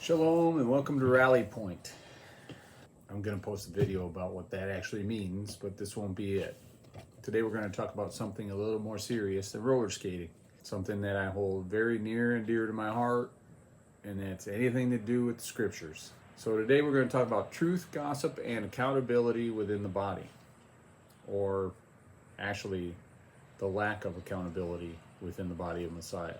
Shalom and welcome to Rally Point. I'm going to post a video about what that actually means, but this won't be it. Today we're going to talk about something a little more serious than roller skating. Something that I hold very near and dear to my heart, and that's anything to do with the scriptures. So today we're going to talk about truth, gossip, and accountability within the body. Or actually, the lack of accountability within the body of Messiah.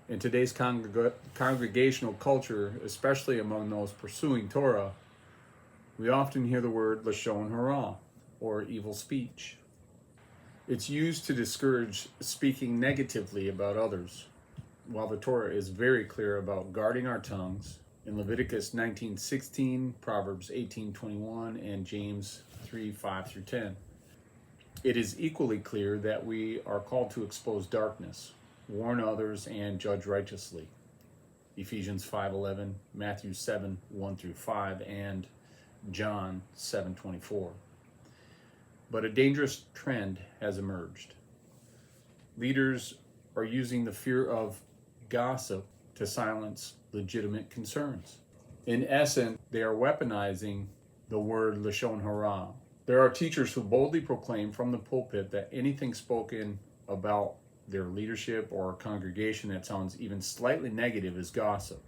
In today's congregational culture, especially among those pursuing Torah, we often hear the word lashon hara, or evil speech. It's used to discourage speaking negatively about others, while the Torah is very clear about guarding our tongues in Leviticus 19:16, Proverbs 18:21, and James 3:5-10. It is equally clear that we are called to expose darkness, warn others, and judge righteously. Ephesians 5:11, Matthew 7:1-5, and John 7:24. But a dangerous trend has emerged. Leaders are using the fear of gossip to silence legitimate concerns. In essence, they are weaponizing the word lashon hara. There are teachers who boldly proclaim from the pulpit that anything spoken about their leadership or congregation that sounds even slightly negative is gossip.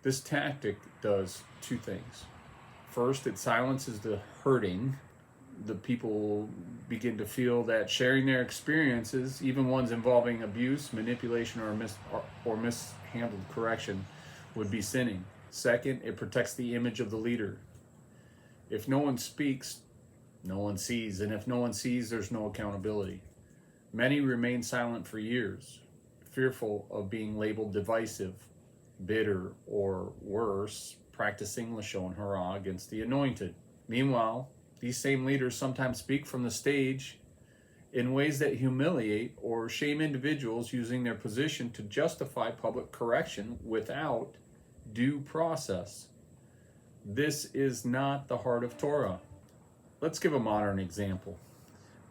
This tactic does two things. First, it silences the hurting. The people begin to feel that sharing their experiences, even ones involving abuse, manipulation, or mishandled correction, would be sinning. Second, it protects the image of the leader. If no one speaks, no one sees, and if no one sees, there's no accountability. Many remain silent for years, fearful of being labeled divisive, bitter, or worse, practicing lashon hara against the anointed. Meanwhile, these same leaders sometimes speak from the stage in ways that humiliate or shame individuals, using their position to justify public correction without due process. This is not the heart of Torah. Let's give a modern example.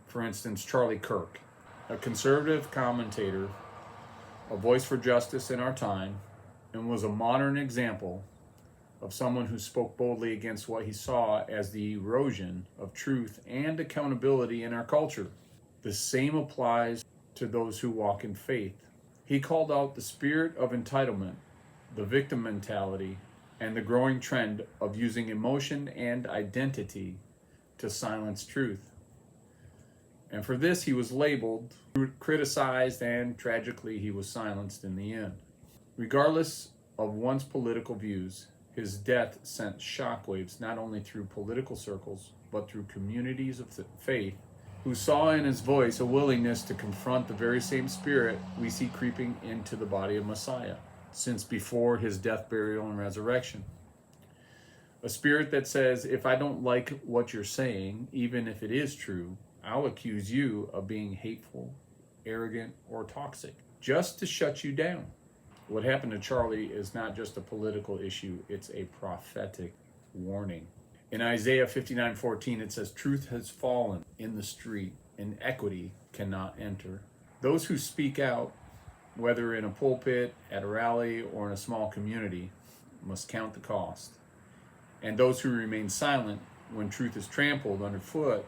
For instance, Charlie Kirk, a conservative commentator, a voice for justice in our time, and was a modern example of someone who spoke boldly against what he saw as the erosion of truth and accountability in our culture. The same applies to those who walk in faith. He called out the spirit of entitlement, the victim mentality, and the growing trend of using emotion and identity to silence truth. And for this, he was labeled, criticized, and tragically, he was silenced in the end. Regardless of one's political views, his death sent shockwaves not only through political circles, but through communities of faith who saw in his voice a willingness to confront the very same spirit we see creeping into the body of Messiah since before his death, burial, and resurrection. A spirit that says, if I don't like what you're saying, even if it is true, I'll accuse you of being hateful, arrogant, or toxic, just to shut you down. What happened to Charlie is not just a political issue, it's a prophetic warning. In Isaiah 59:14, it says, truth has fallen in the street, and equity cannot enter. Those who speak out, whether in a pulpit, at a rally, or in a small community, must count the cost. And those who remain silent when truth is trampled underfoot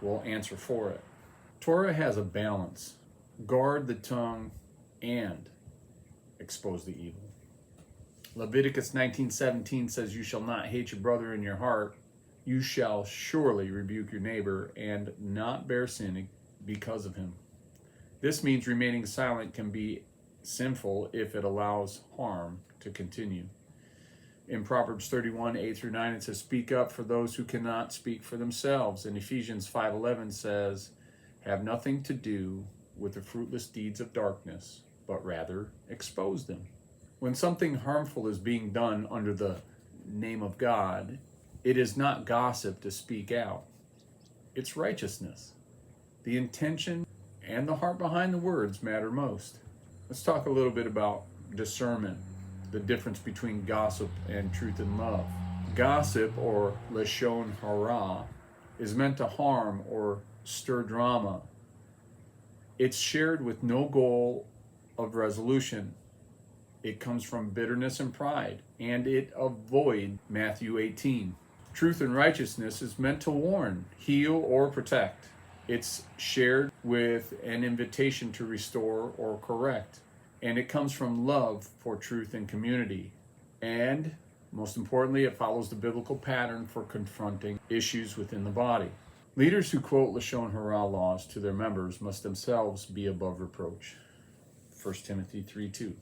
will answer for it. Torah has a balance. Guard the tongue and expose the evil. Leviticus 19:17 says, you shall not hate your brother in your heart. You shall surely rebuke your neighbor and not bear sin because of him. This means remaining silent can be sinful if it allows harm to continue. In Proverbs 31:8-9, it says, speak up for those who cannot speak for themselves. And Ephesians 5:11 says, have nothing to do with the fruitless deeds of darkness, but rather expose them. When something harmful is being done under the name of God, it is not gossip to speak out. It's righteousness. The intention and the heart behind the words matter most. Let's talk a little bit about discernment, the difference between gossip and truth and love. Gossip, or lashon hara, is meant to harm or stir drama. It's shared with no goal of resolution. It comes from bitterness and pride, and it avoids Matthew 18. Truth and righteousness is meant to warn, heal, or protect. It's shared with an invitation to restore or correct. And it comes from love for truth and community. And most importantly, it follows the biblical pattern for confronting issues within the body. Leaders who quote Lashon Hara laws to their members must themselves be above reproach. 1 Timothy 3:2.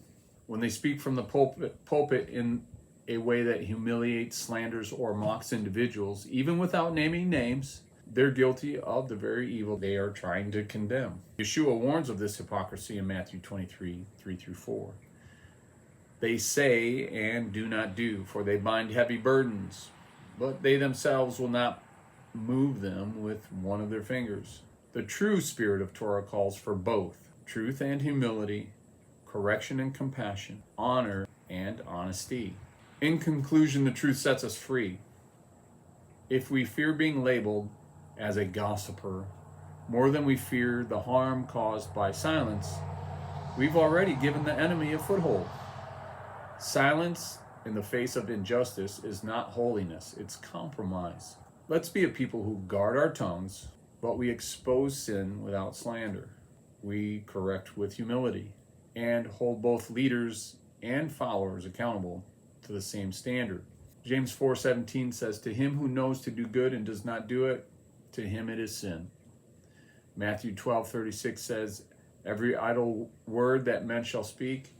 When they speak from the pulpit in a way that humiliates, slanders, or mocks individuals, even without naming names, they're guilty of the very evil they are trying to condemn. Yeshua warns of this hypocrisy in Matthew 23:3-4. They say and do not do, for they bind heavy burdens, but they themselves will not move them with one of their fingers. The true spirit of Torah calls for both truth and humility, correction and compassion, honor and honesty. In conclusion, the truth sets us free. If we fear being labeled as a gossiper more than we fear the harm caused by silence, we've already given the enemy a foothold. Silence in the face of injustice is not holiness, it's compromise. Let's be a people who guard our tongues, but we expose sin without slander. We correct with humility and hold both leaders and followers accountable to the same standard. James 4:17 says, "To him who knows to do good and does not do it, to him it is sin." Matthew 12:36 says, "Every idle word that men shall speak,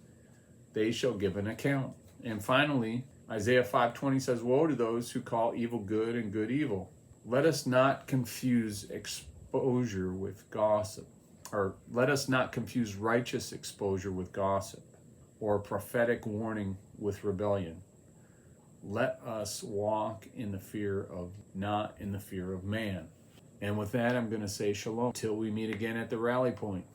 they shall give an account." And finally, Isaiah 5:20 says, "Woe to those who call evil good and good evil." Let us not confuse exposure with gossip, or let us not confuse righteous exposure with gossip, or prophetic warning with rebellion. Let us walk in the fear of, not in the fear of man. And with that, I'm going to say shalom till we meet again at the rally point.